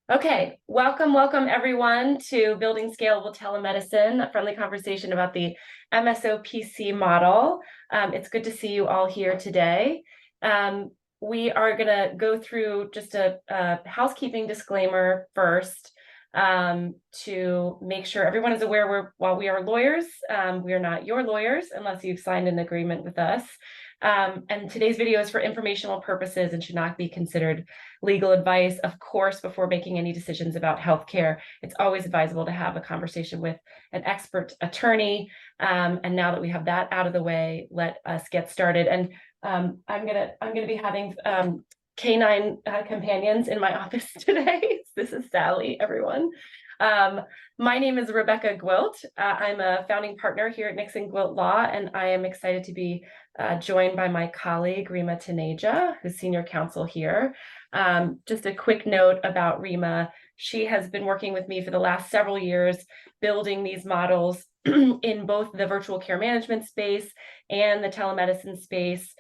Okay, welcome everyone to Building Scalable Telemedicine, a friendly conversation about the MSO-PC model. It's good to see you all here today. We are going to go through just a housekeeping disclaimer first to make sure everyone is aware while we are lawyers, we are not your lawyers unless you've signed an agreement with us. And today's video is for informational purposes and should not be considered legal advice. Of course, before making any decisions about healthcare, it's always advisable to have a conversation with an expert attorney. And now that we have that out of the way, let us get started. And I'm gonna be having canine companions in my office today. This is Sally, everyone. My name is Rebecca Gwilt. I'm a founding partner here at Nixon Gwilt Law, and I am excited to be joined by my colleague, Reema Taneja, who's senior counsel here. Just a quick note about Reema. She has been working with me for the last several years, building these models in both the virtual care management space and the telemedicine space.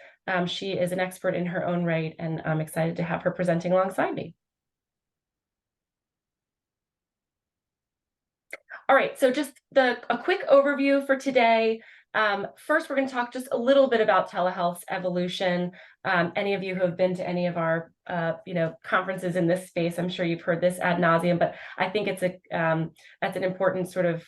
She is an expert in her own right, and I'm excited to have her presenting alongside me. All right, so just a quick overview for today. First, we're going to talk just a little bit about telehealth's evolution. Any of you who have been to any of our conferences in this space, I'm sure you've heard this ad nauseum, but I think it's that's an important sort of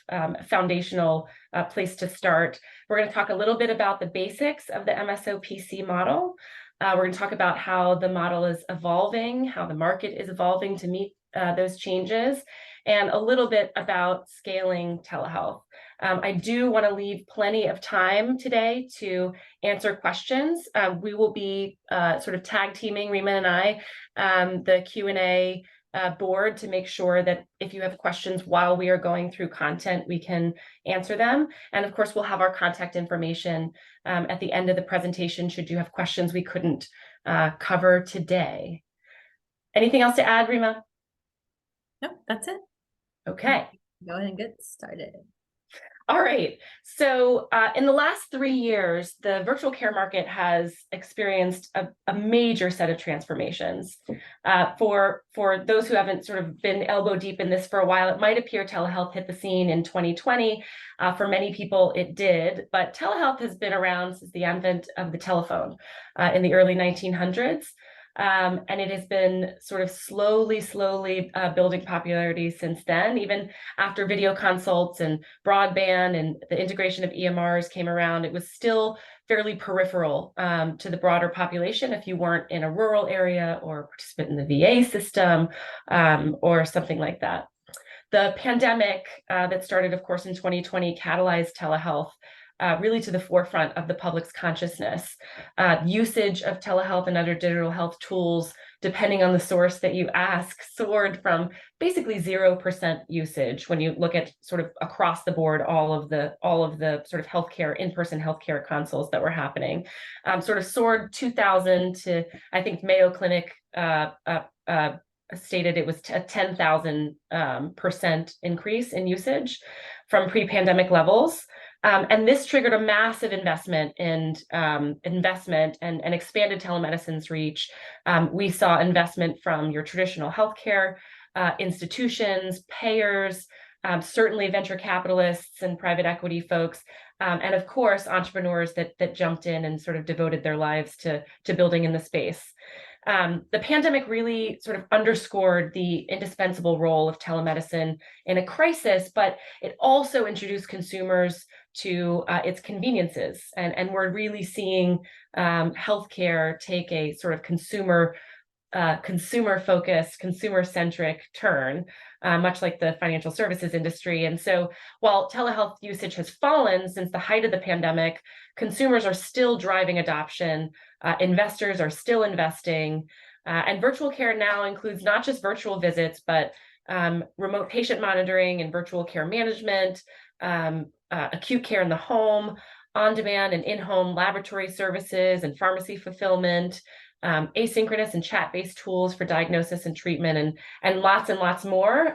foundational place to start. We're going to talk a little bit about the basics of the MSO-PC model. We're going to talk about how the model is evolving, how the market is evolving to meet those changes, and a little bit about scaling telehealth. I do want to leave plenty of time today to answer questions. We will be sort of tag teaming, Reema and I, the Q&A board to make sure that if you have questions while we are going through content, we can answer them. And of course, we'll have our contact information at the end of the presentation should you have questions we couldn't cover today. Anything else to add, Reema? Nope, that's it. Okay. Go ahead and get started. All right. So in the last 3 years, the virtual care market has experienced a major set of transformations. For those who haven't sort of been elbow deep in this for a while, it might appear telehealth hit the scene in 2020. For many people, it did. But telehealth has been around since the advent of the telephone in the early 1900s. And it has been sort of slowly building popularity since then, even after video consults and broadband and the integration of EMRs came around. It was still fairly peripheral to the broader population if you weren't in a rural area or participant in the VA system or something like that. The pandemic that started, of course, in 2020 catalyzed telehealth really to the forefront of the public's consciousness. Usage of telehealth and other digital health tools, depending on the source that you ask, soared from basically 0% usage when you look at sort of across the board all of the sort of healthcare, in-person healthcare consults that were happening. Sort of soared 2000 to, I think Mayo Clinic stated it was a 10,000% increase in usage from pre-pandemic levels. And this triggered a massive investment and expanded telemedicine's reach. We saw investment from your traditional healthcare institutions, payers, certainly venture capitalists and private equity folks, and of course, entrepreneurs that jumped in and sort of devoted their lives to building in the space. The pandemic really sort of underscored the indispensable role of telemedicine in a crisis, but it also introduced consumers to its conveniences. And we're really seeing healthcare take a sort of consumer-focused, consumer-centric turn, much like the financial services industry. And so while telehealth usage has fallen since the height of the pandemic, consumers are still driving adoption, investors are still investing, and virtual care now includes not just virtual visits, but remote patient monitoring and virtual care management, acute care in the home, on-demand and in-home laboratory services and pharmacy fulfillment, asynchronous and chat-based tools for diagnosis and treatment, and lots more.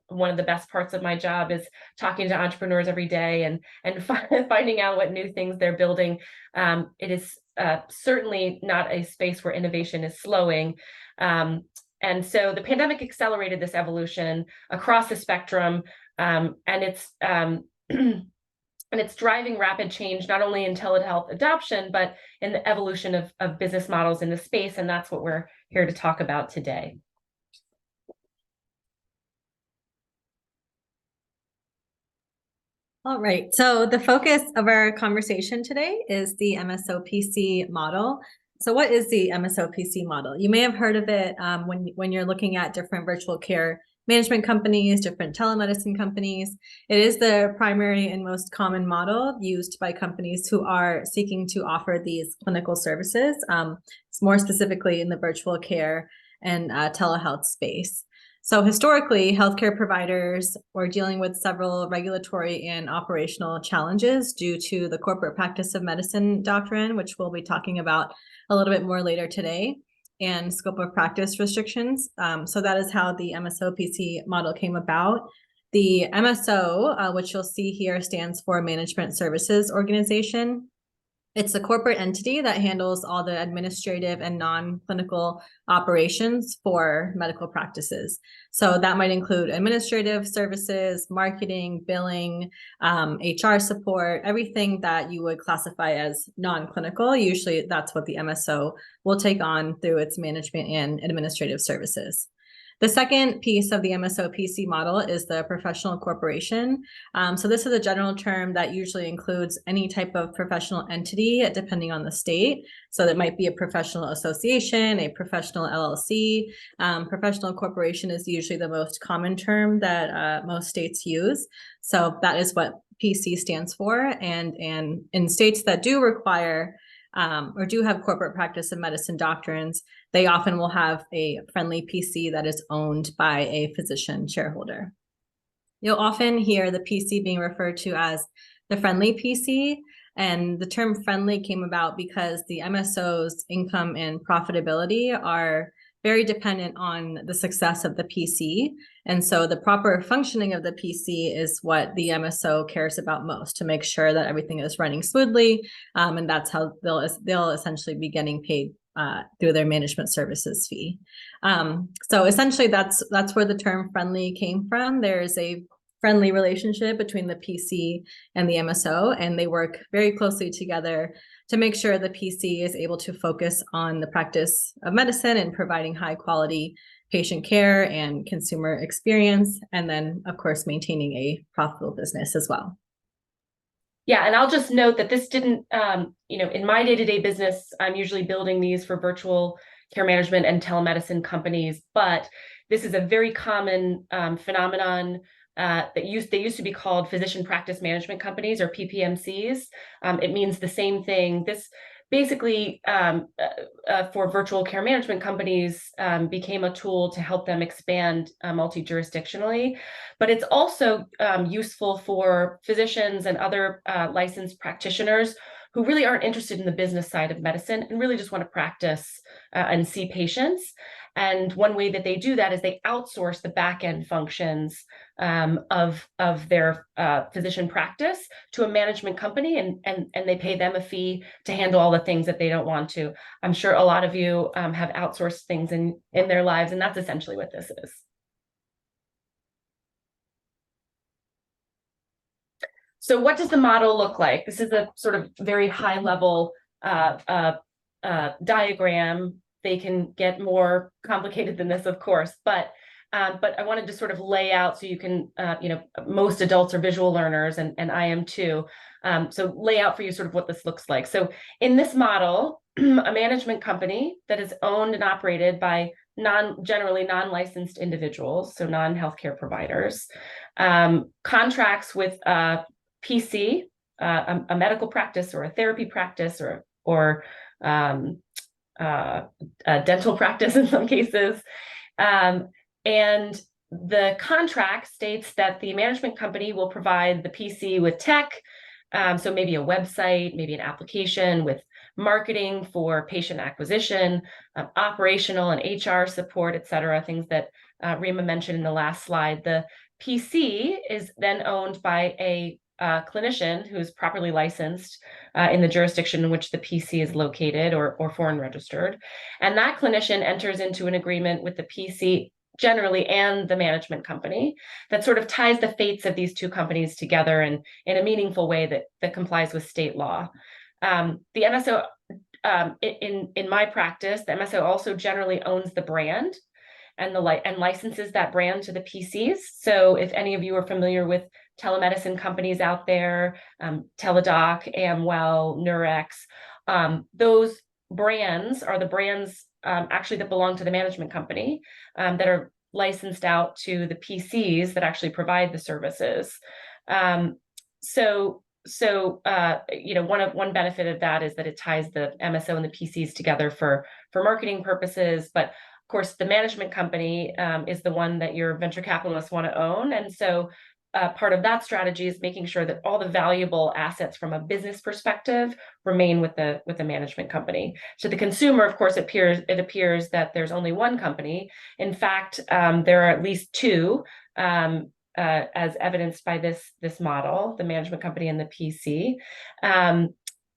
One of the best parts of my job is talking to entrepreneurs every day and finding out what new things they're building. It is certainly not a space where innovation is slowing. And so the pandemic accelerated this evolution across the spectrum, and it's driving rapid change, not only in telehealth adoption, but in the evolution of business models in the space. And that's what we're here to talk about today. All right, so the focus of our conversation today is the MSO-PC model. So what is the MSO-PC model? You may have heard of it when you're looking at different virtual care management companies, different telemedicine companies. It is the primary and most common model used by companies who are seeking to offer these clinical services, more specifically in the virtual care and telehealth space. So historically, healthcare providers were dealing with several regulatory and operational challenges due to the corporate practice of medicine doctrine, which we'll be talking about a little bit more later today, and scope of practice restrictions. So that is how the MSO-PC model came about. The MSO, which you'll see here, stands for Management Services Organization. It's a corporate entity that handles all the administrative and non-clinical operations for medical practices. So that might include administrative services, marketing, billing, HR support, everything that you would classify as non-clinical. Usually that's what the MSO will take on through its management and administrative services. The second piece of the MSO-PC model is the professional corporation. So this is a general term that usually includes any type of professional entity, depending on the state. So that might be a professional association, a professional LLC. Professional corporation is usually the most common term that most states use. So that is what PC stands for. And in states that do require or do have corporate practice of medicine doctrines, they often will have a friendly PC that is owned by a physician shareholder. You'll often hear the PC being referred to as the friendly PC, and the term friendly came about because the MSO's income and profitability are very dependent on the success of the PC. And so the proper functioning of the PC is what the MSO cares about most, to make sure that everything is running smoothly. And that's how they'll essentially be getting paid through their management services fee. So essentially that's where the term friendly came from. There's a friendly relationship between the PC and the MSO, and they work very closely together to make sure the PC is able to focus on the practice of medicine and providing high quality patient care and consumer experience, and then of course maintaining a profitable business as well. Yeah, and I'll just note that this didn't, in my day-to-day business, I'm usually building these for virtual care management and telemedicine companies, but this is a very common phenomenon they used to be called physician practice management companies, or PPMCs. It means the same thing. This basically, for virtual care management companies, became a tool to help them expand multi-jurisdictionally. But it's also useful for physicians and other licensed practitioners who really aren't interested in the business side of medicine and really just want to practice and see patients. And one way that they do that is they outsource the back-end functions of their physician practice to a management company, and they pay them a fee to handle all the things that they don't want to. I'm sure a lot of you have outsourced things in their lives, and that's essentially what this is. So what does the model look like? This is a sort of very high level diagram. They can get more complicated than this, of course, but I wanted to sort of lay out so you can, most adults are visual learners, and I am too. So lay out for you sort of what this looks like. So in this model, a management company that is owned and operated by generally non-licensed individuals, so non-healthcare providers, contracts with PC, a medical practice or a therapy practice or a dental practice in some cases. And the contract states that the management company will provide the PC with tech, so maybe a website, maybe an application with marketing for patient acquisition, operational and HR support, et cetera, things that Reema mentioned in the last slide. The PC is then owned by a clinician who is properly licensed in the jurisdiction in which the PC is located or foreign registered. And that clinician enters into an agreement with the PC generally and the management company that sort of ties the fates of these two companies together in a meaningful way that complies with state law. The MSO, in my practice, the MSO also generally owns the brand and licenses that brand to the PCs. So if any of you are familiar with telemedicine companies out there, Teladoc, Amwell, Nurex, those brands are the brands actually that belong to the management company that are licensed out to the PCs that actually provide the services. So one benefit of that is that it ties the MSO and the PCs together for marketing purposes. But of course, the management company is the one that your venture capitalists want to own. And so part of that strategy is making sure that all the valuable assets from a business perspective remain with the management company. To the consumer, of course, it appears that there's only one company. In fact, there are at least two, as evidenced by this model, the management company and the PC.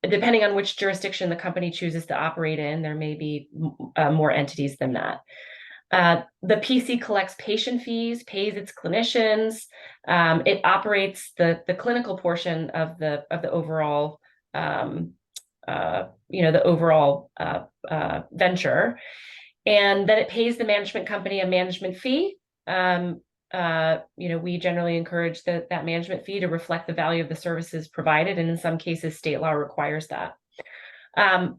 Depending on which jurisdiction the company chooses to operate in, there may be more entities than that. The PC collects patient fees, pays its clinicians. It operates the clinical portion of the overall venture, and then it pays the management company a management fee. We generally encourage that management fee to reflect the value of the services provided, and in some cases, state law requires that.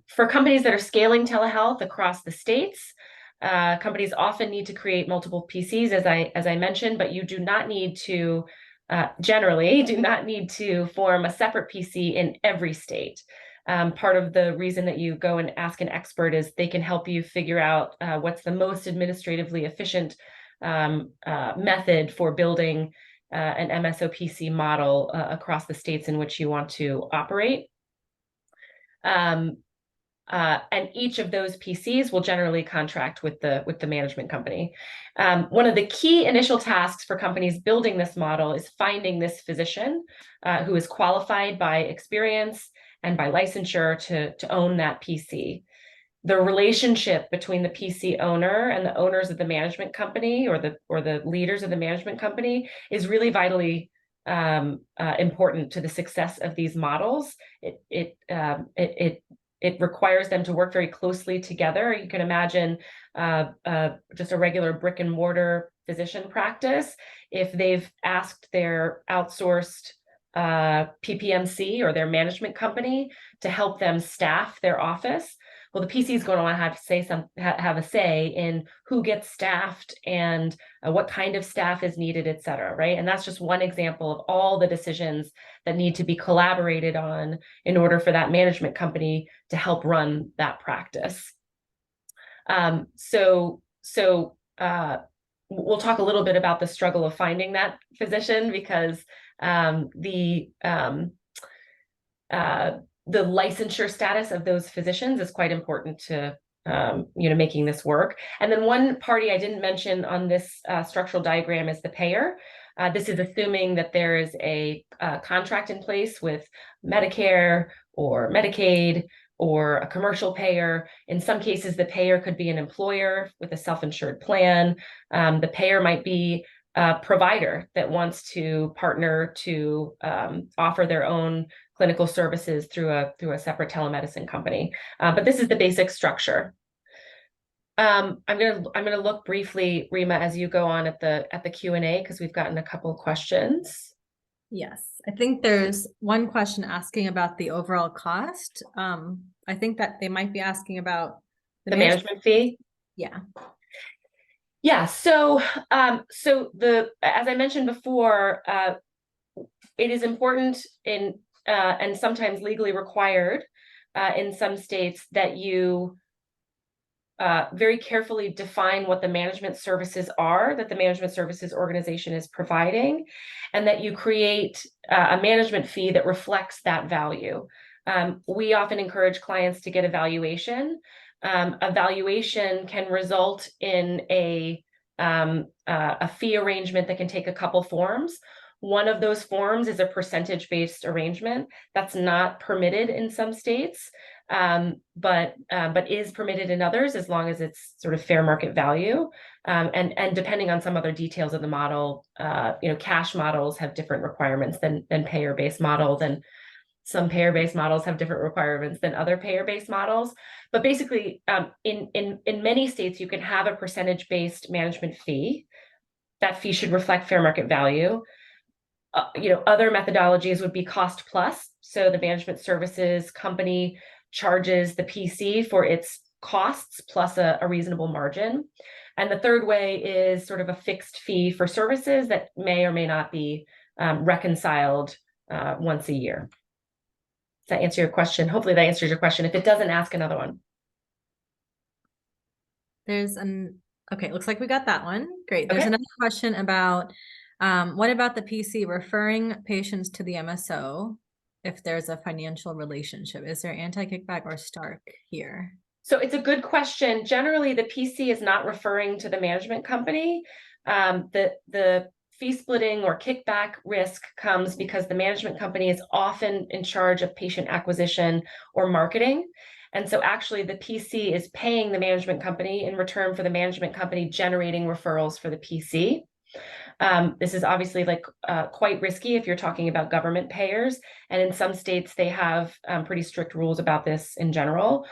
For companies that are scaling telehealth across the states, companies often need to create multiple PCs, as I mentioned, but you do not need to generally do not need to form a separate PC in every state. Part of the reason that you go and ask an expert is they can help you figure out what's the most administratively efficient method for building an MSO-PC model across the states in which you want to operate. And each of those PCs will generally contract with the management company. One of the key initial tasks for companies building this model is finding this physician who is qualified by experience and by licensure to own that PC. The relationship between the PC owner and the owners of the management company or the leaders of the management company is really vitally important to the success of these models. It requires them to work very closely together. You can imagine just a regular brick and mortar physician practice. If they've asked their outsourced PPMC or their management company to help them staff their office, well, the PC is going to want to have a say in who gets staffed and what kind of staff is needed, et cetera, right? And that's just one example of all the decisions that need to be collaborated on in order for that management company to help run that practice. So we'll talk a little bit about the struggle of finding that physician, because the licensure status of those physicians is quite important to making this work. And then one party I didn't mention on this structural diagram is the payer. This is assuming that there is a contract in place with Medicare or Medicaid or a commercial payer. In some cases, the payer could be an employer with a self-insured plan. The payer might be a provider that wants to partner to offer their own clinical services through a separate telemedicine company. But this is the basic structure. I'm gonna look briefly, Reema, as you go on at the Q&A, because we've gotten a couple of questions. Yes, I think there's one question asking about the overall cost. I think that they might be asking about the management fee. Yeah. Yeah. So as I mentioned before, it is important and sometimes legally required in some states that you very carefully define what the management services are that the management services organization is providing, and that you create a management fee that reflects that value. We often encourage clients to get a valuation. A valuation can result in a fee arrangement that can take a couple forms. One of those forms is a percentage-based arrangement. That's not permitted in some states, but is permitted in others as long as it's sort of fair market value. And depending on some other details of the model, cash models have different requirements than payer-based models, and some payer-based models have different requirements than other payer-based models. But basically, in many states, you can have a percentage-based management fee. That fee should reflect fair market value. Other methodologies would be cost plus. So the management services company charges the PC for its costs plus a reasonable margin. And the third way is sort of a fixed fee for services that may or may not be reconciled once a year. Does that answer your question? Hopefully that answers your question. If it doesn't, ask another one. Okay, looks like we got that one. Great. There's Okay. another question about what about the PC referring patients to the MSO if there's a financial relationship? Is there anti-kickback or Stark here? So it's a good question. Generally, the PC is not referring to the management company. The fee splitting or kickback risk comes because the management company is often in charge of patient acquisition or marketing. And so actually the PC is paying the management company in return for the management company generating referrals for the PC. This is obviously quite risky if you're talking about government payers. And in some states, they have pretty strict rules about this in general.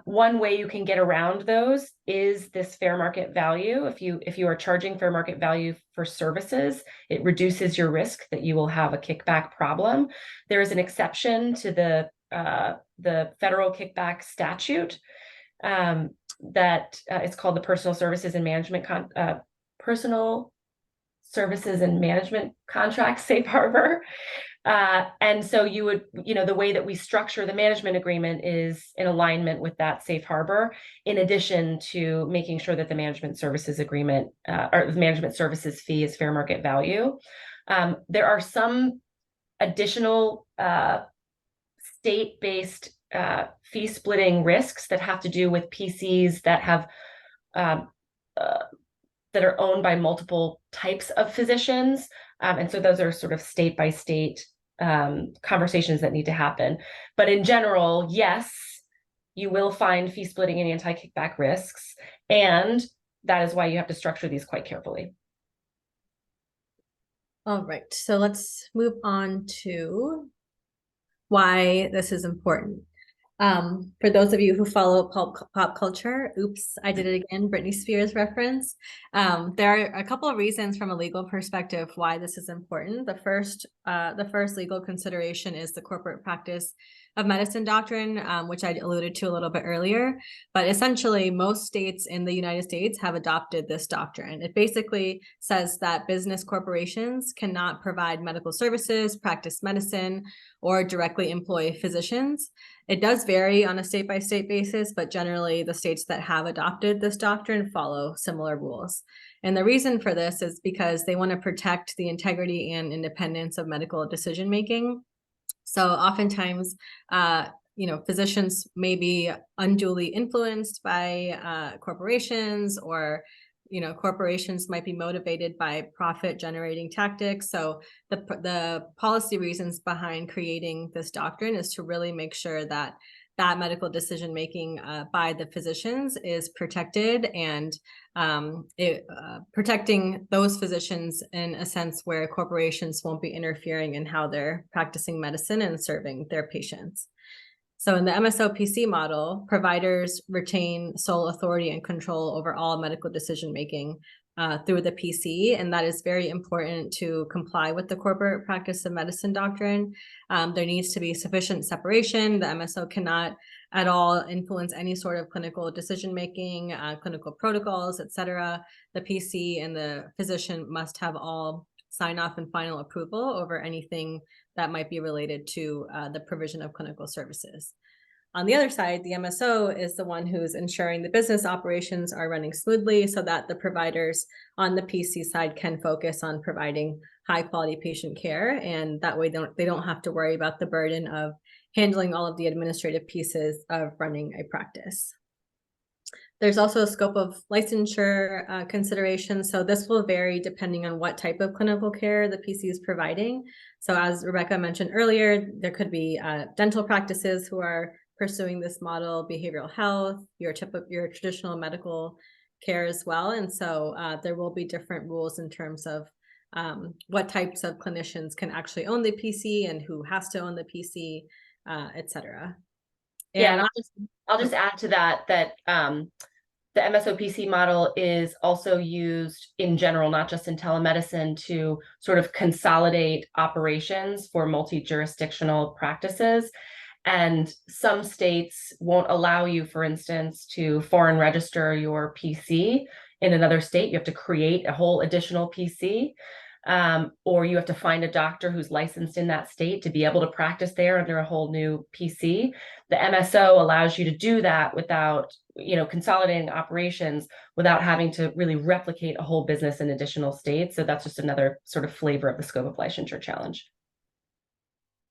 One way you can get around those is this fair market value. If you are charging fair market value for services, it reduces your risk that you will have a kickback problem. There is an exception to the federal kickback statute that it's called the Personal Services and Management Contract Safe Harbor. And so you would, the way that we structure the management agreement is in alignment with that safe harbor, in addition to making sure that the management services agreement or the management services fee is fair market value. There are some additional state-based fee splitting risks that have to do with PCs that have that are owned by multiple types of physicians. And so those are sort of state by state conversations that need to happen. But in general, yes, you will find fee splitting and anti-kickback risks. And that is why you have to structure these quite carefully. All right, so let's move on to why this is important. For those of you who follow pop culture, oops, I did it again, Britney Spears reference. There are a couple of reasons from a legal perspective why this is important. The first legal consideration is the corporate practice of medicine doctrine, which I alluded to a little bit earlier. But essentially, most states in the United States have adopted this doctrine. It basically says that business corporations cannot provide medical services, practice medicine, or directly employ physicians. It does vary on a state-by-state basis, but generally the states that have adopted this doctrine follow similar rules. And the reason for this is because they want to protect the integrity and independence of medical decision-making. So oftentimes, physicians may be unduly influenced by corporations, or corporations might be motivated by profit generating tactics. So the policy reasons behind creating this doctrine is to really make sure that medical decision making by the physicians is protected, and protecting those physicians in a sense where corporations won't be interfering in how they're practicing medicine and serving their patients. So in the MSO-PC model, providers retain sole authority and control over all medical decision-making through the PC, and that is very important to comply with the corporate practice of medicine doctrine. There needs to be sufficient separation. The MSO cannot at all influence any sort of clinical decision-making, clinical protocols, etc. The PC and the physician must have all sign off and final approval over anything that might be related to the provision of clinical services. On the other side, the MSO is the one who's ensuring the business operations are running smoothly so that the providers on the PC side can focus on providing high quality patient care. And that way they don't have to worry about the burden of handling all of the administrative pieces of running a practice. There's also a scope of licensure considerations. So this will vary depending on what type of clinical care the PC is providing. So as Rebecca mentioned earlier, there could be dental practices who are pursuing this model, behavioral health, your traditional medical care as well. And so there will be different rules in terms of what types of clinicians can actually own the PC and who has to own the PC, et cetera. Yeah, And and I'll just add to that the MSO-PC model is also used in general, not just in telemedicine, to sort of consolidate operations for multi-jurisdictional practices. And some states won't allow you, for instance, to foreign register your PC in another state. You have to create a whole additional PC. Or you have to find a doctor who's licensed in that state to be able to practice there under a whole new PC. The MSO allows you to do that without, consolidating operations without having to really replicate a whole business in additional states. So that's just another sort of flavor of the scope of licensure challenge.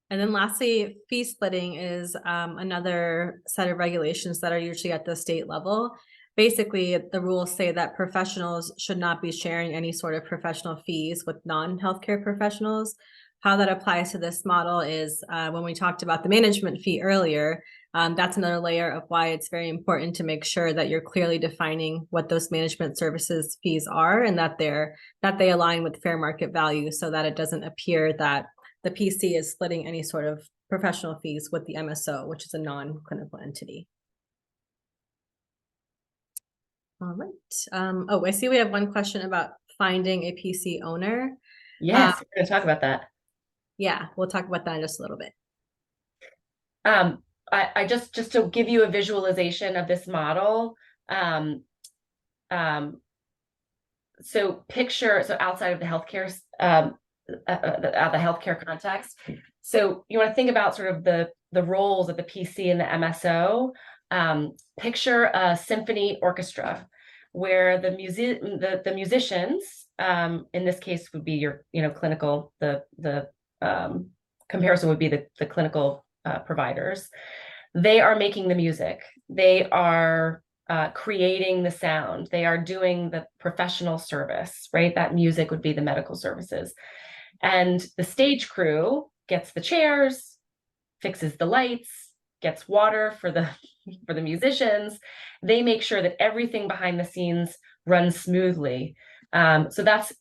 And then lastly, fee splitting is another set of regulations that are usually at the state level. Basically, the rules say that professionals should not be sharing any sort of professional fees with non-healthcare professionals. How that applies to this model is when we talked about the management fee earlier, that's another layer of why it's very important to make sure that you're clearly defining what those management services fees are and that they align with fair market value so that it doesn't appear that the PC is splitting any sort of professional fees with the MSO, which is a non-clinical entity. All right. I see we have one question about finding a PC owner. Yes, we're going to talk about that. Yeah, we'll talk about that in just a little bit. I just to give you a visualization of this model. So outside of the healthcare, the healthcare context. So you want to think about sort of the roles of the PC and the MSO. Picture a symphony orchestra where the musicians, in this case would be your, clinical, the comparison would be the clinical providers. They are making the music. They are creating the sound. They are doing the professional service, right? That music would be the medical services. And the stage crew gets the chairs, fixes the lights, gets water for the musicians. They make sure that everything behind the scenes runs smoothly. So that's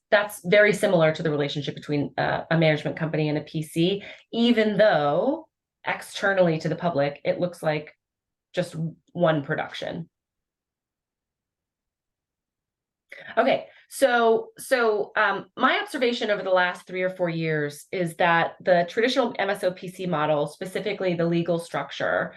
very similar to the relationship between a management company and a PC, even though externally to the public, it looks like just one production. Okay, so my observation over the last 3 or 4 years is that the traditional MSO-PC model, specifically the legal structure,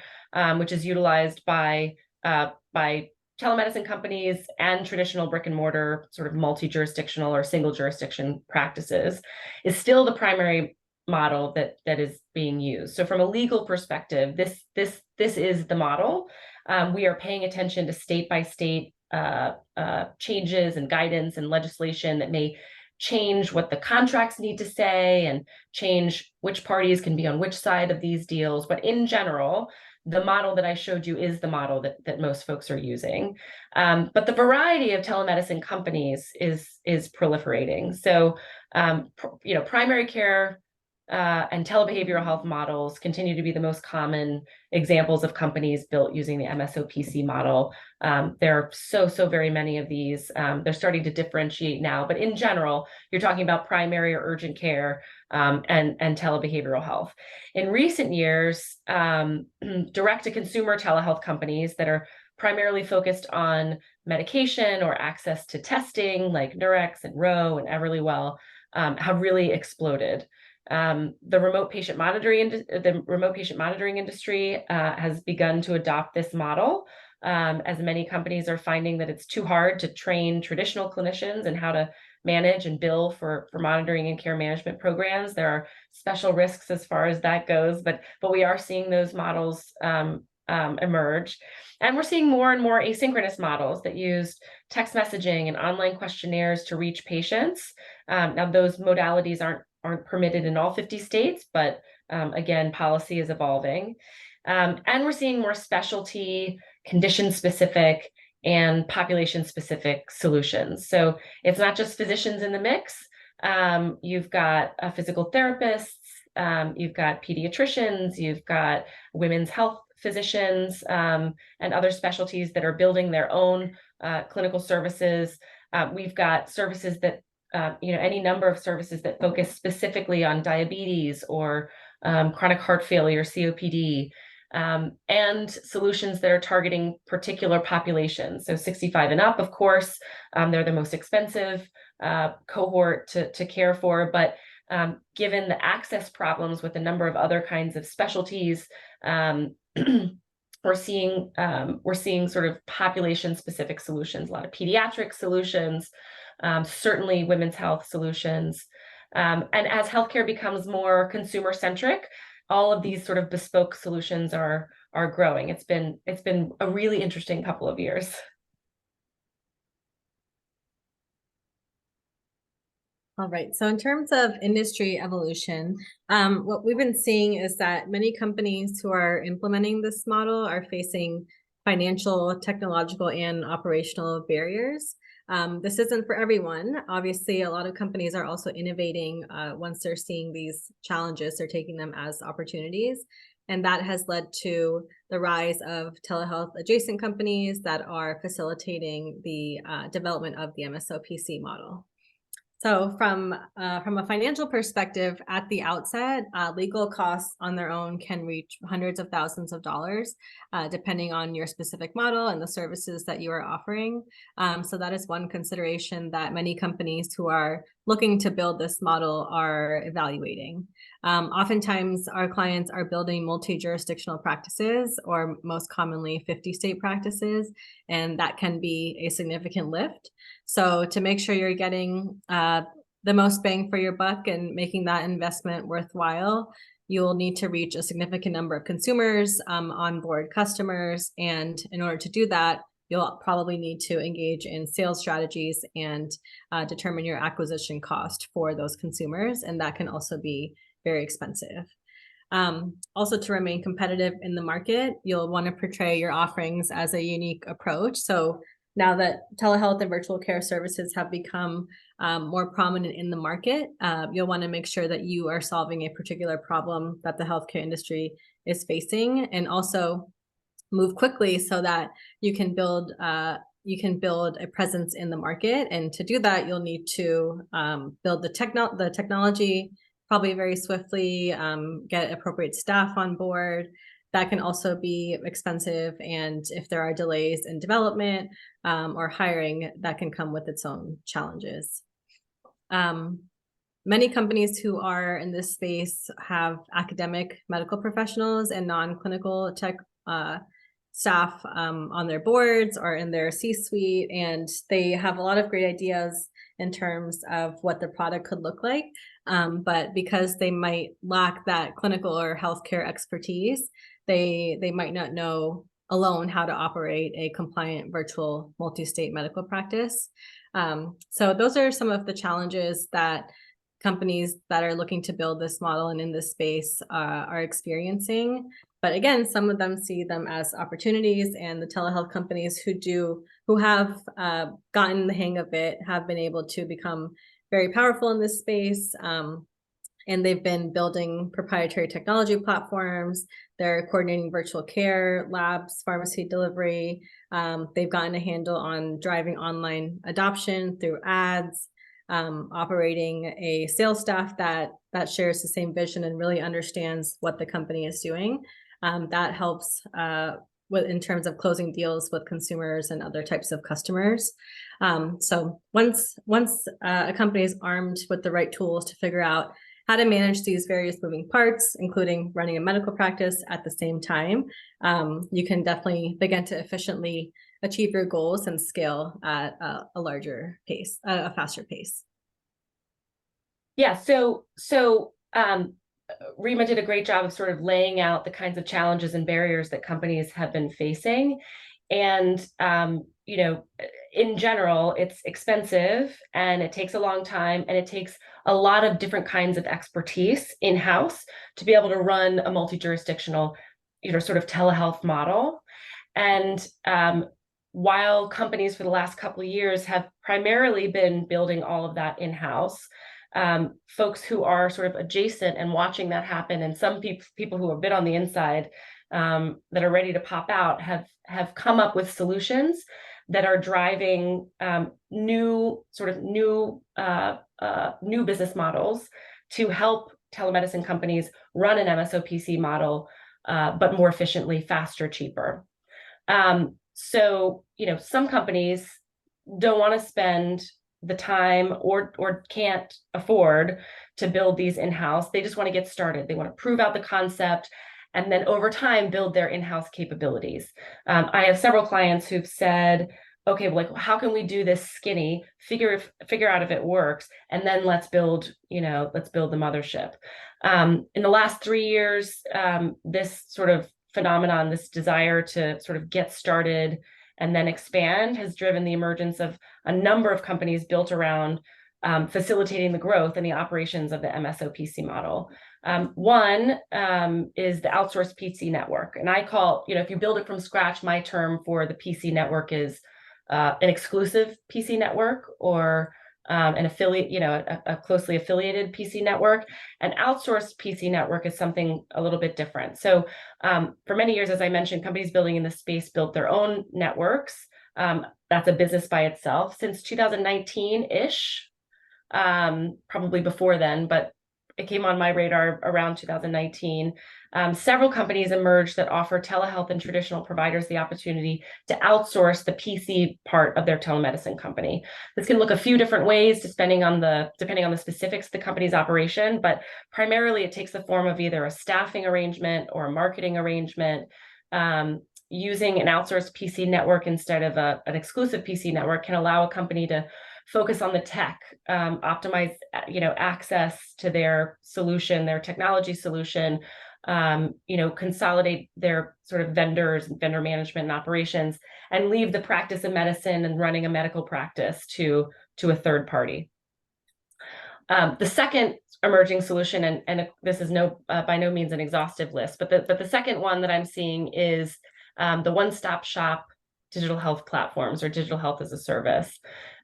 which is utilized by telemedicine companies and traditional brick and mortar sort of multi-jurisdictional or single jurisdiction practices, is still the primary model that is being used. So from a legal perspective, this is the model. We are paying attention to state by state changes and guidance and legislation that may change what the contracts need to say and change which parties can be on which side of these deals. But in general, the model that I showed you is the model that most folks are using. But the variety of telemedicine companies is proliferating. So, primary care and telebehavioral health models continue to be the most common examples of companies built using the MSO-PC model. There are so very many of these. They're starting to differentiate now, but in general, you're talking about primary or urgent care and telebehavioral health. In recent years, direct-to-consumer telehealth companies that are primarily focused on medication or access to testing, like Nurex and Ro and Everlywell, have really exploded. The remote patient monitoring industry has begun to adopt this model, as many companies are finding that it's too hard to train traditional clinicians in how to manage and bill for monitoring and care management programs. There are special risks as far as that goes, but we are seeing those models emerge. And we're seeing more and more asynchronous models that use text messaging and online questionnaires to reach patients. Now, those modalities aren't permitted in all 50 states, but again, policy is evolving. And we're seeing more specialty, condition-specific, and population-specific solutions. So it's not just physicians in the mix. You've got physical therapists, you've got pediatricians, you've got women's health physicians, and other specialties that are building their own clinical services. We've got services that, any number of services that focus specifically on diabetes or chronic heart failure, COPD, and solutions that are targeting particular populations. So 65 and up, of course, they're the most expensive cohort to care for, but given the access problems with a number of other kinds of specialties, we're seeing sort of population-specific solutions, a lot of pediatric solutions, certainly women's health solutions. And as healthcare becomes more consumer-centric, all of these sort of bespoke solutions are growing. It's been a really interesting couple of years. All right. So in terms of industry evolution, what we've been seeing is that many companies who are implementing this model are facing financial, technological, and operational barriers. This isn't for everyone. Obviously, a lot of companies are also innovating once they're seeing these challenges, they're taking them as opportunities. And that has led to the rise of telehealth adjacent companies that are facilitating the development of the MSO-PC model. So from a financial perspective, at the outset, legal costs on their own can reach hundreds of thousands of dollars, depending on your specific model and the services that you are offering. So that is one consideration that many companies who are looking to build this model are evaluating. Oftentimes, our clients are building multi-jurisdictional practices, or most commonly 50-state practices, and that can be a significant lift. So to make sure you're getting the most bang for your buck and making that investment worthwhile, you'll need to reach a significant number of consumers, onboard customers, and in order to do that, you'll probably need to engage in sales strategies and determine your acquisition cost for those consumers, and that can also be very expensive. Also, to remain competitive in the market, you'll want to portray your offerings as a unique approach. So now that telehealth and virtual care services have become more prominent in the market, you'll want to make sure that you are solving a particular problem that the healthcare industry is facing, and also move quickly so that you can build a presence in the market. And to do that, you'll need to build the technology probably very swiftly, get appropriate staff on board. That can also be expensive, and if there are delays in development or hiring, that can come with its own challenges. Many companies who are in this space have academic medical professionals and non-clinical tech staff on their boards or in their C-suite, and they have a lot of great ideas in terms of what the product could look like. But because they might lack that clinical or healthcare expertise, they might not know alone how to operate a compliant virtual multi-state medical practice. So those are some of the challenges that companies that are looking to build this model and in this space are experiencing. But again, some of them see them as opportunities, and the telehealth companies who have gotten the hang of it have been able to become very powerful in this space. And they've been building proprietary technology platforms. They're coordinating virtual care, labs, pharmacy delivery. They've gotten a handle on driving online adoption through ads, operating a sales staff that shares the same vision and really understands what the company is doing. That helps in terms of closing deals with consumers and other types of customers. So once a company is armed with the right tools to figure out how to manage these various moving parts, including running a medical practice at the same time, you can definitely begin to efficiently achieve your goals and scale at a larger pace, a faster pace. Yeah, so Reema did a great job of sort of laying out the kinds of challenges and barriers that companies have been facing. And, in general, it's expensive and it takes a long time, and it takes a lot of different kinds of expertise in-house to be able to run a multi-jurisdictional, sort of telehealth model. And while companies for the last couple of years have primarily been building all of that in-house, folks who are sort of adjacent and watching that happen, and some people who have been on the inside that are ready to pop out have come up with solutions that are driving new business models to help telemedicine companies run an MSO-PC model, but more efficiently, faster, cheaper. So, some companies don't want to spend the time or can't afford to build these in-house. They just want to get started. They want to prove out the concept and then over time build their in-house capabilities. I have several clients who've said, okay, well, like, how can we do this skinny, figure out if it works, and then let's build the mothership. In the last 3 years, this sort of phenomenon, this desire to sort of get started and then expand, has driven the emergence of a number of companies built around facilitating the growth and the operations of the MSO-PC model. One is the outsourced PC network. And I call, if you build it from scratch, my term for the PC network is an exclusive PC network, or an affiliate, a closely affiliated PC network. An outsourced PC network is something a little bit different. So for many years, as I mentioned, companies building in this space built their own networks. That's a business by itself. Since 2019-ish, probably before then, but it came on my radar around 2019. Several companies emerged that offer telehealth and traditional providers the opportunity to outsource the PC part of their telemedicine company. This can look a few different ways depending on the specifics of the company's operation, but primarily it takes the form of either a staffing arrangement or a marketing arrangement. Using an outsourced PC network instead of an exclusive PC network can allow a company to focus on the tech, optimize, access to their solution, their technology solution, consolidate their sort of vendors and vendor management and operations, and leave the practice of medicine and running a medical practice to a third party. The second emerging solution, and this is by no means an exhaustive list, but the second one that I'm seeing is the one-stop shop digital health platforms, or digital health as a service.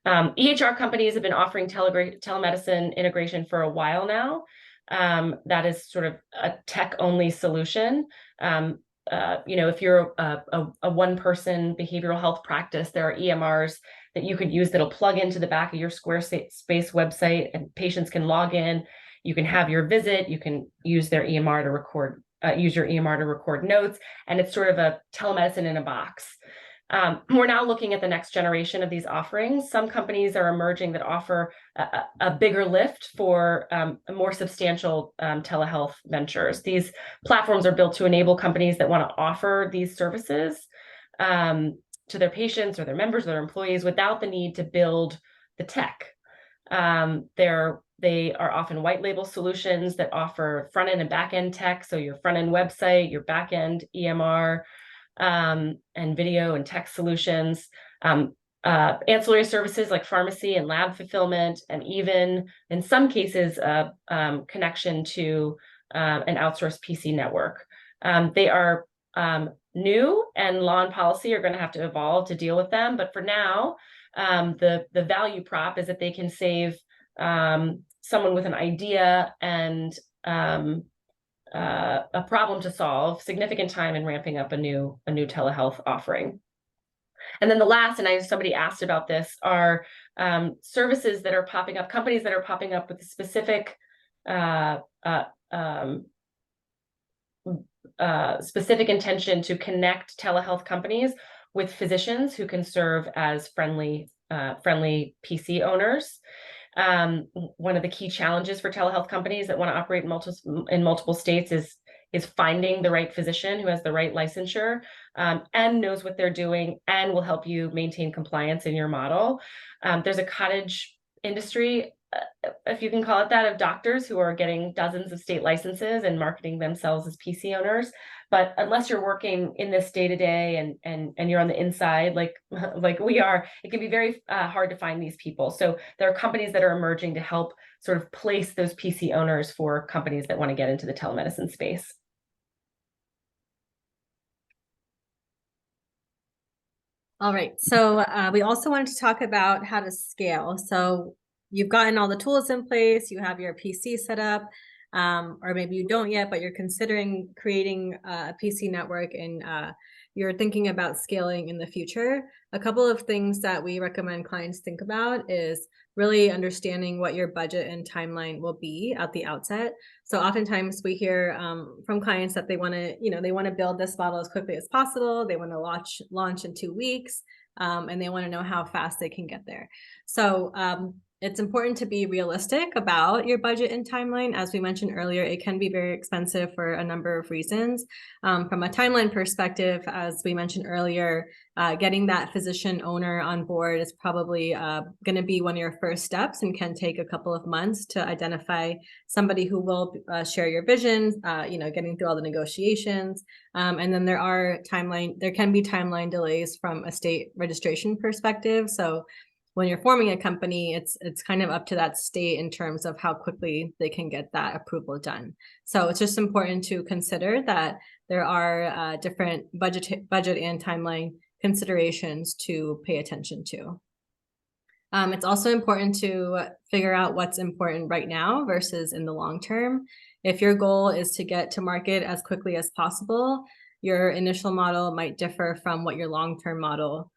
EHR companies have been offering telemedicine integration for a while now. That is sort of a tech-only solution. If you're a one-person behavioral health practice, there are EMRs that you could use that'll plug into the back of your Squarespace website, and patients can log in. You can have your visit. You can use their EMR to record, use your EMR to record notes, and it's sort of a telemedicine in a box. We're now looking at the next generation of these offerings. Some companies are emerging that offer a bigger lift for more substantial telehealth ventures. These platforms are built to enable companies that want to offer these services to their patients or their members or their employees without the need to build the tech. They are often white label solutions that offer front end and back end tech. So your front end website, your back end EMR, and video and text solutions, ancillary services like pharmacy and lab fulfillment, and even in some cases, connection to an outsourced PC network. They are new, and law and policy are going to have to evolve to deal with them. But for now, the value prop is that they can save someone with an idea and a problem to solve significant time in ramping up a new telehealth offering. And then the last, and somebody asked about this, are services that are popping up, companies that are popping up with a specific specific intention to connect telehealth companies with physicians who can serve as friendly PC owners. One of the key challenges for telehealth companies that want to operate in multiple states is finding the right physician who has the right licensure and knows what they're doing and will help you maintain compliance in your model. There's a cottage industry, if you can call it that, of doctors who are getting dozens of state licenses and marketing themselves as PC owners. But unless you're working in this day to day and you're on the inside, like we are, it can be very hard to find these people. So there are companies that are emerging to help sort of place those PC owners for companies that want to get into the telemedicine space. All right. So we also wanted to talk about how to scale. So you've gotten all the tools in place, you have your PC set up, or maybe you don't yet, but you're considering creating a PC network and you're thinking about scaling in the future. A couple of things that we recommend clients think about is really understanding what your budget and timeline will be at the outset. So oftentimes we hear from clients that they want to, they want to build this model as quickly as possible. They want to launch in 2 weeks, and they want to know how fast they can get there. So it's important to be realistic about your budget and timeline. As we mentioned earlier, it can be very expensive for a number of reasons. From a timeline perspective, as we mentioned earlier, getting that physician owner on board is probably going to be one of your first steps and can take a couple of months to identify somebody who will share your vision, getting through all the negotiations. And then there can be timeline delays from a state registration perspective. So when you're forming a company, it's kind of up to that state in terms of how quickly they can get that approval done. So it's just important to consider that there are different budget and timeline considerations to pay attention to. It's also important to figure out what's important right now versus in the long term. If your goal is to get to market as quickly as possible, your initial model might differ from what your long-term model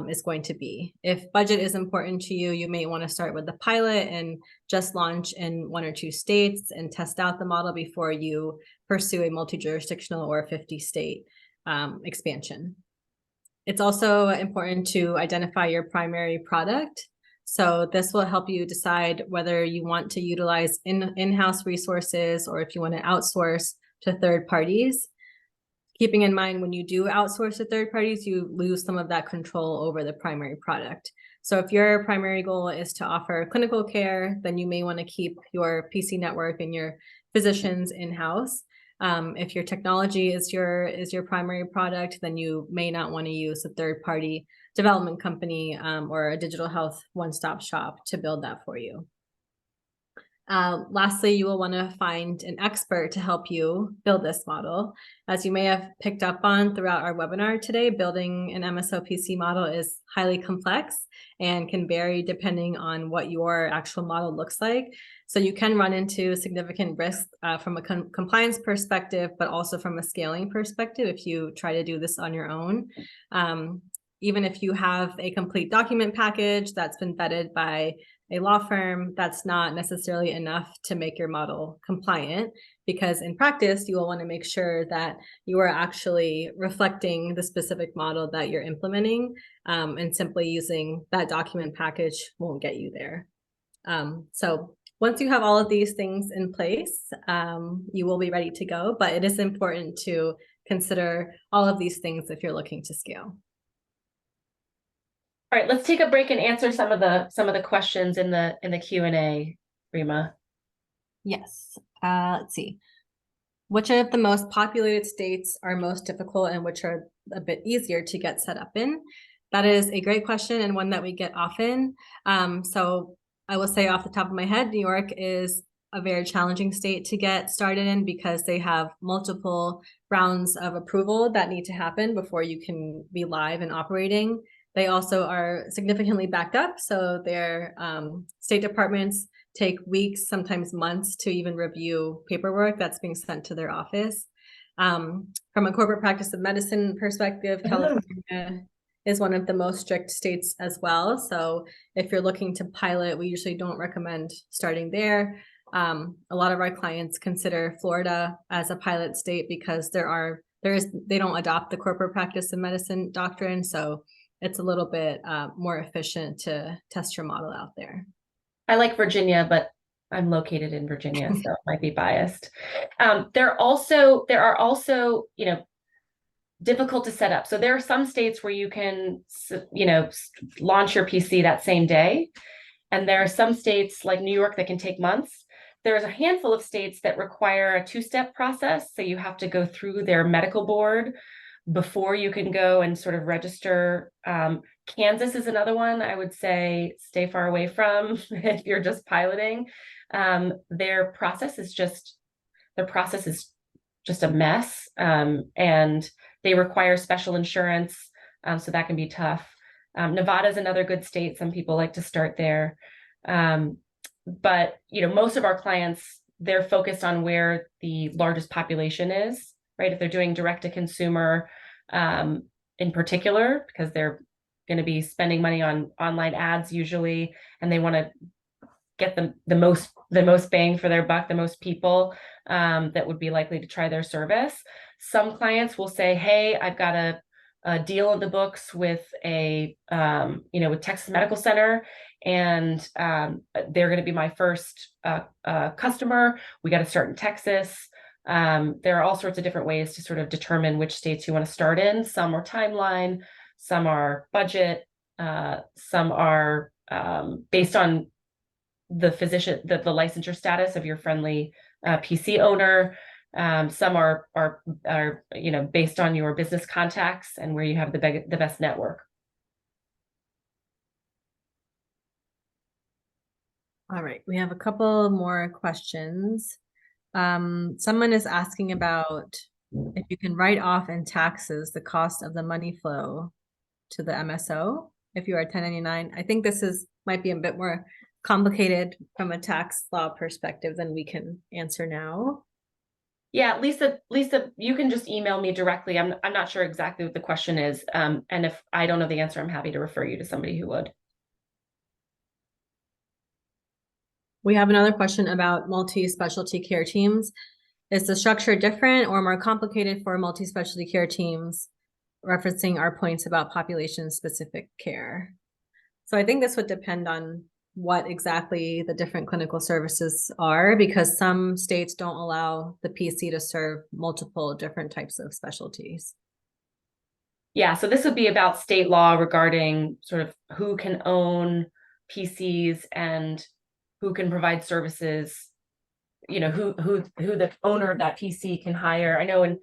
is going to be. If budget is important to you, you may want to start with the pilot and just launch in 1 or 2 states and test out the model before you pursue a multi-jurisdictional or 50-state expansion. It's also important to identify your primary product. So this will help you decide whether you want to utilize in-house resources or if you want to outsource to third parties. Keeping in mind, when you do outsource to third parties, you lose some of that control over the primary product. So if your primary goal is to offer clinical care, then you may want to keep your PC network and your physicians in-house. If your technology is your primary product, then you may not want to use a third-party development company or a digital health one-stop shop to build that for you. Lastly, you will want to find an expert to help you build this model. As you may have picked up on throughout our webinar today, building an MSO-PC model is highly complex and can vary depending on what your actual model looks like. So you can run into significant risk from a compliance perspective, but also from a scaling perspective if you try to do this on your own. Even if you have a complete document package that's been vetted by a law firm, that's not necessarily enough to make your model compliant, because in practice, you will want to make sure that you are actually reflecting the specific model that you're implementing, and simply using that document package won't get you there. So once you have all of these things in place, you will be ready to go, but it is important to consider all of these things if you're looking to scale. All right, let's take a break and answer some of the questions in the Q&A, Reema. Yes. Let's see. Which of the most populated states are most difficult and which are a bit easier to get set up in? That is a great question and one that we get often. So I will say off the top of my head, New York is a very challenging state to get started in because they have multiple rounds of approval that need to happen before you can be live and operating. They also are significantly backed up, so their state departments take weeks, sometimes months, to even review paperwork that's being sent to their office. From a corporate practice of medicine perspective, California is one of the most strict states as well. So if you're looking to pilot, we usually don't recommend starting there. A lot of our clients consider Florida as a pilot state because they don't adopt the corporate practice of medicine doctrine, so it's a little bit more efficient to test your model out there. I like Virginia, but I'm located in Virginia, so it might be biased. There are also, difficult to set up. So there are some states where you can, launch your PC that same day. And there are some states like New York that can take months. There's a handful of states that require a 2-step process. So you have to go through their medical board before you can go and sort of register. Kansas is another one I would say stay far away from if you're just piloting. Their process is just a mess, and they require special insurance So that can be tough. Nevada is another good state. Some people like to start there. But most of our clients, they're focused on where the largest population is, right? If they're doing direct to consumer, in particular, because they're going to be spending money on online ads usually, and they want to get the most bang for their buck, the most people that would be likely to try their service. Some clients will say, "Hey, I've got a deal in the books with with Texas Medical Center, and they're going to be my first customer. We got to start in Texas." There are all sorts of different ways to sort of determine which states you want to start in. Some are timeline, some are budget, some are based on the physician, the licensure status of your friendly PC owner. Some are based on your business contacts and where you have the best network. All right, we have a couple more questions. Someone is asking about if you can write off in taxes the cost of the money flow to the MSO if you are 1099. I think this might be a bit more complicated from a tax law perspective than we can answer now. Yeah, Lisa, you can just email me directly. I'm not sure exactly what the question is. And if I don't know the answer, I'm happy to refer you to somebody who would. We have another question about multi-specialty care teams. Is the structure different or more complicated for multi-specialty care teams, referencing our points about population-specific care? So I think this would depend on what exactly the different clinical services are, because some states don't allow the PC to serve multiple different types of specialties. Yeah, so this would be about state law regarding sort of who can own PCs and who can provide services, who the owner of that PC can hire. I know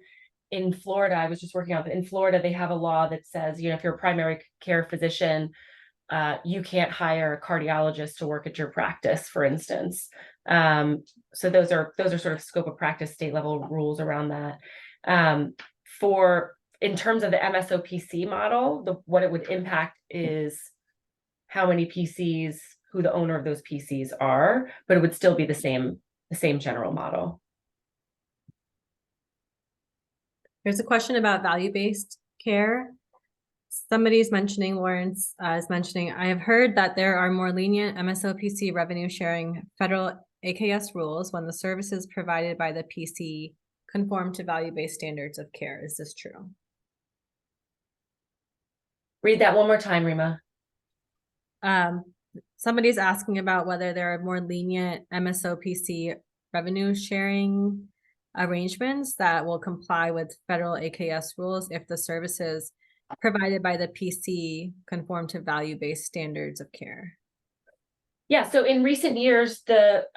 in Florida, I was just working on, in Florida, they have a law that says, if you're a primary care physician, you can't hire a cardiologist to work at your practice, for instance. So those are sort of scope of practice, state level rules around that. In terms of the MSO-PC model, what it would impact is how many PCs, who the owner of those PCs are, but it would still be the same general model. There's a question about value-based care. Somebody's mentioning, Lawrence is mentioning, I have heard that there are more lenient MSO-PC revenue sharing federal AKS rules when the services provided by the PC conform to value-based standards of care. Is this true? Read that one more time, Reema. Somebody's asking about whether there are more lenient MSO-PC revenue sharing arrangements that will comply with federal AKS rules if the services provided by the PC conform to value-based standards of care. Yeah, so in recent years, the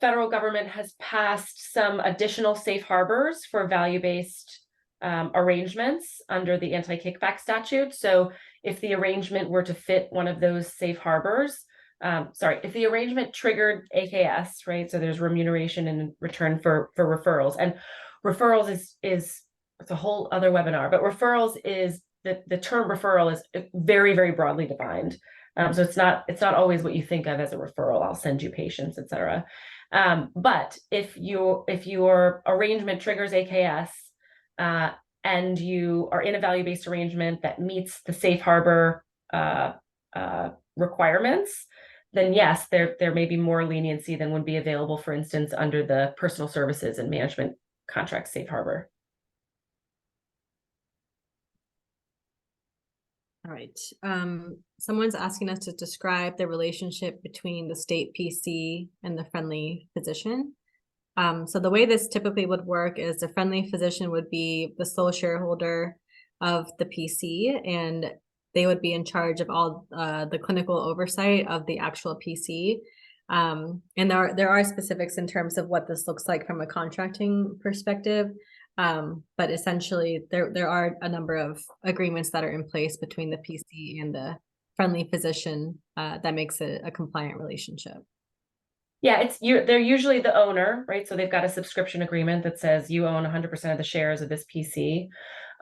federal government has passed some additional safe harbors for value-based arrangements under the anti-kickback statute. So if the arrangement were to fit one of those safe harbors, if the arrangement triggered AKS, right? So there's remuneration in return for referrals, and referrals is it's a whole other webinar, but referrals is the term referral is very, very broadly defined. So it's not always what you think of as a referral. I'll send you patients, et cetera. But if your arrangement triggers AKS, and you are in a value-based arrangement that meets the safe harbor requirements, then yes, there may be more leniency than would be available, for instance, under the personal services and management contract safe harbor. All right. Someone's asking us to describe the relationship between the state PC and the friendly physician. So the way this typically would work is the friendly physician would be the sole shareholder of the PC, and they would be in charge of all the clinical oversight of the actual PC. And there are specifics in terms of what this looks like from a contracting perspective. But essentially there are a number of agreements that are in place between the PC and the friendly physician that makes it a compliant relationship. Yeah, they're usually the owner, right? So they've got a subscription agreement that says you own 100% of the shares of this PC.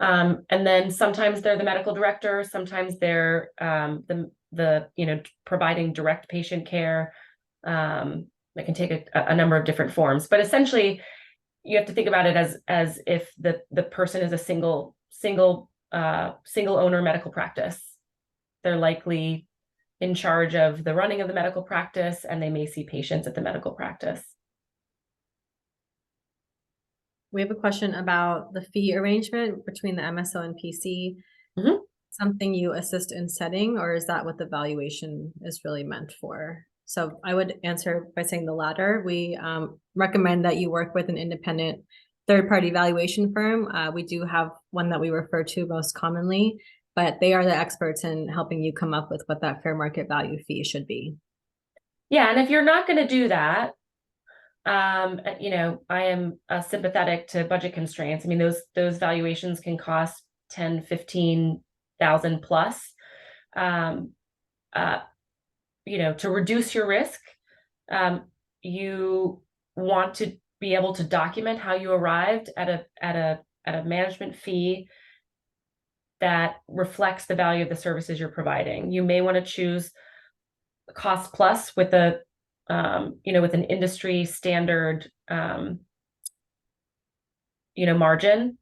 And then sometimes they're the medical director, sometimes they're providing direct patient care. That can take a number of different forms, but essentially you have to think about it as if the person is a single owner medical practice. They're likely in charge of the running of the medical practice, and they may see patients at the medical practice. We have a question about the fee arrangement between the MSO and PC. Mhm. Something you assist in setting, or is that what the valuation is really meant for? So I would answer by saying the latter. We recommend that you work with an independent third-party valuation firm. We do have one that we refer to most commonly, but they are the experts in helping you come up with what that fair market value fee should be. Yeah, and if you're not going to do that, I am sympathetic to budget constraints. I mean, those valuations can cost 10, 15,000 plus. To reduce your risk, you want to be able to document how you arrived at a management fee that reflects the value of the services you're providing. You may want to choose cost plus with with an industry standard, margin.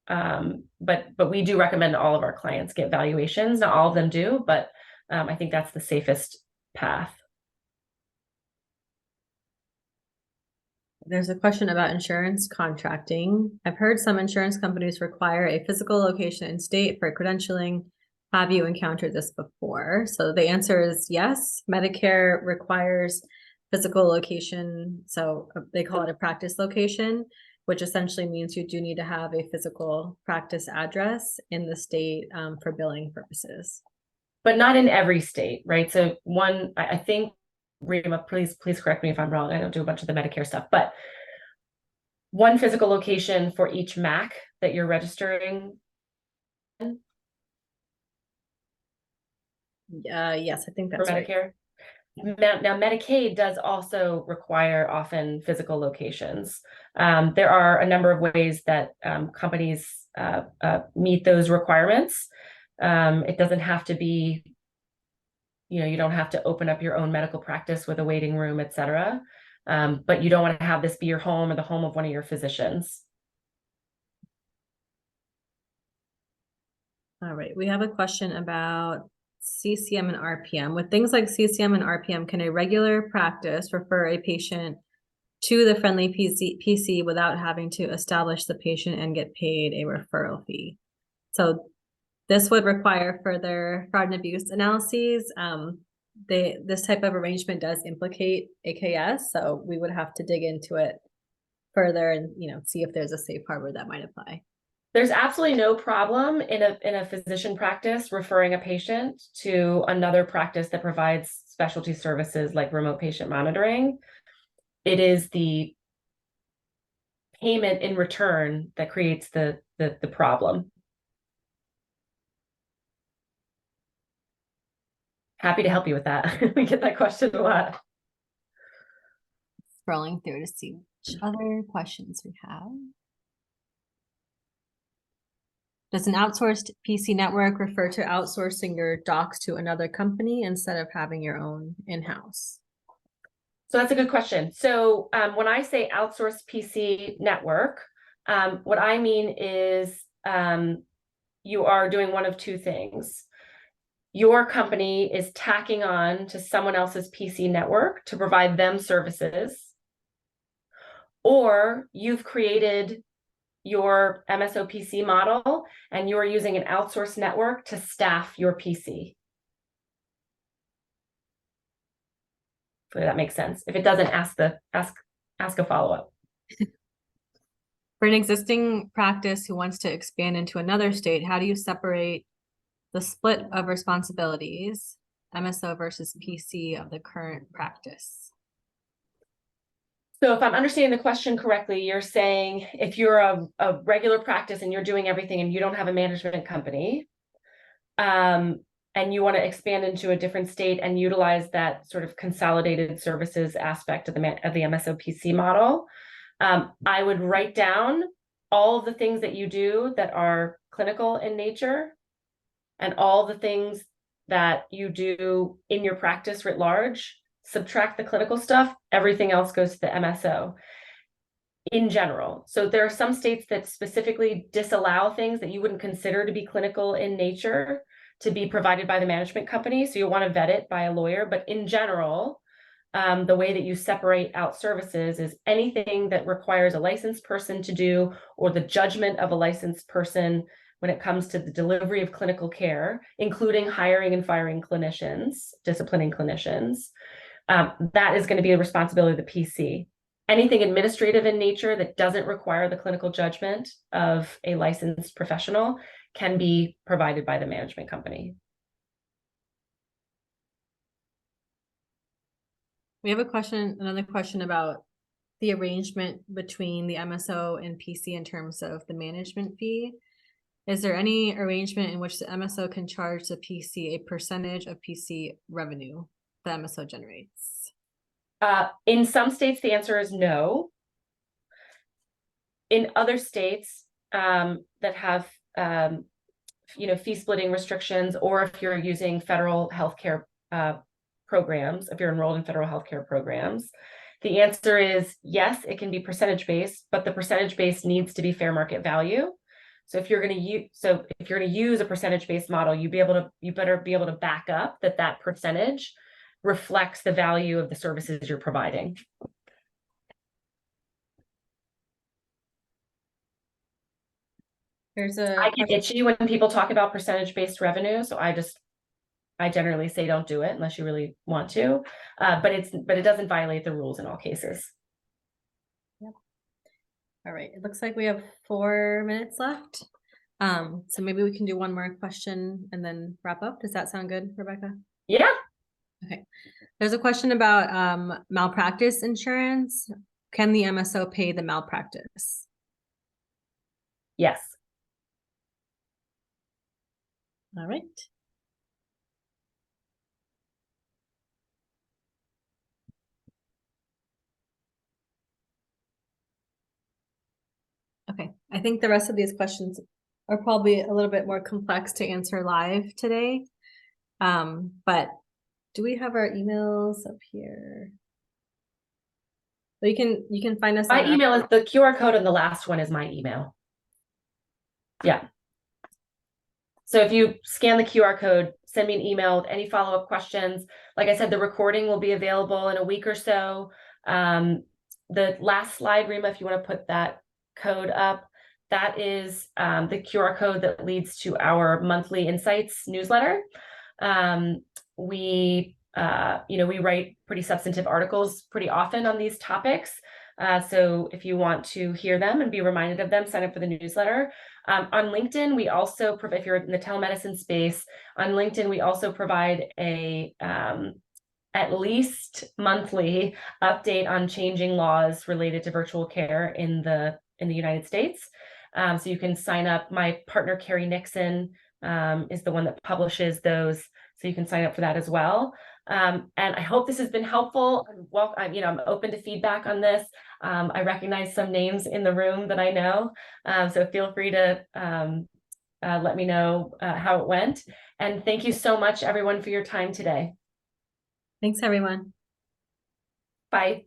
But we do recommend all of our clients get valuations. Not all of them do, but I think that's the safest path. There's a question about insurance contracting. I've heard some insurance companies require a physical location in state for credentialing. Have you encountered this before? So the answer is yes. Medicare requires physical location. So they call it a practice location, which essentially means you do need to have a physical practice address in the state for billing purposes. But not in every state, right? So I think, Reema, please correct me if I'm wrong. I don't do a bunch of the Medicare stuff, but one physical location for each MAC that you're registering. Yes, I think that's for right. Medicare. Now, Medicaid does also require often physical locations. There are a number of ways that companies meet those requirements. It doesn't have to be, you don't have to open up your own medical practice with a waiting room, et cetera. But you don't want to have this be your home or the home of one of your physicians. All right, we have a question about CCM and RPM. With things like CCM and RPM, can a regular practice refer a patient to the friendly PC without having to establish the patient and get paid a referral fee? So this would require further fraud and abuse analyses. This type of arrangement does implicate AKS, so we would have to dig into it further and see if there's a safe harbor that might apply. There's absolutely no problem in a physician practice referring a patient to another practice that provides specialty services like remote patient monitoring. It is the payment in return that creates the problem. Happy to help you with that. We get that question a lot. Scrolling through to see which other questions we have. Does an outsourced PC network refer to outsourcing your docs to another company instead of having your own in-house? So that's a good question. So when I say outsourced PC network, what I mean is you are doing one of two things. Your company is tacking on to someone else's PC network to provide them services, or you've created your MSO-PC model and you're using an outsourced network to staff your PC. Hopefully that makes sense. If it doesn't, ask a follow-up. For an existing practice who wants to expand into another state, how do you separate the split of responsibilities, MSO versus PC, of the current practice? So if I'm understanding the question correctly, you're saying if you're a regular practice and you're doing everything and you don't have a management company, and you want to expand into a different state and utilize that sort of consolidated services aspect of the MSO-PC model, I would write down all of the things that you do that are clinical in nature and all the things that you do in your practice writ large, subtract the clinical stuff, everything else goes to the MSO in general. So there are some states that specifically disallow things that you wouldn't consider to be clinical in nature to be provided by the management company. So you'll want to vet it by a lawyer. But in general, the way that you separate out services is anything that requires a licensed person to do, or the judgment of a licensed person when it comes to the delivery of clinical care, including hiring and firing clinicians, disciplining clinicians. That is going to be the responsibility of the PC. Anything administrative in nature that doesn't require the clinical judgment of a licensed professional can be provided by the management company. We have another question about the arrangement between the MSO and PC in terms of the management fee. Is there any arrangement in which the MSO can charge the PC a percentage of PC revenue the MSO generates? In some states, the answer is no. In other states that have fee splitting restrictions, or if you're using federal healthcare programs, if you're enrolled in federal healthcare programs, the answer is yes, it can be percentage based, but the percentage based needs to be fair market value. So if you're going to use a percentage based model, you better be able to back up that percentage reflects the value of the services you're providing. I get itchy when people talk about percentage based revenue, so I generally say don't do it unless you really want to, but it doesn't violate the rules in all cases. Yep. All right, it looks like we have 4 minutes left. So maybe we can do one more question and then wrap up. Does that sound good, Rebecca? Yeah. Okay. There's a question about malpractice insurance. Can the MSO pay the malpractice? Yes. All right. Okay, I think the rest of these questions are probably a little bit more complex to answer live today. But do we have our emails up here? Well, you can find us. My email is the QR code on the last one is my email. Yeah. So if you scan the QR code, send me an email with any follow-up questions. Like I said, the recording will be available in a week or so. The last slide, Reema, if you want to put that code up, that is the QR code that leads to our monthly Insights newsletter. We write pretty substantive articles pretty often on these topics. So if you want to hear them and be reminded of them, sign up for the newsletter. On LinkedIn, we also provide, if you're in the telemedicine space, on LinkedIn, we also provide a at least monthly update on changing laws related to virtual care in the United States. So you can sign up. My partner, Carrie Nixon, is the one that publishes those. So you can sign up for that as well. And I hope this has been helpful. Well, I'm open to feedback on this. I recognize some names in the room that I know. So feel free to let me know how it went. And thank you so much, everyone, for your time today. Thanks, everyone. Bye.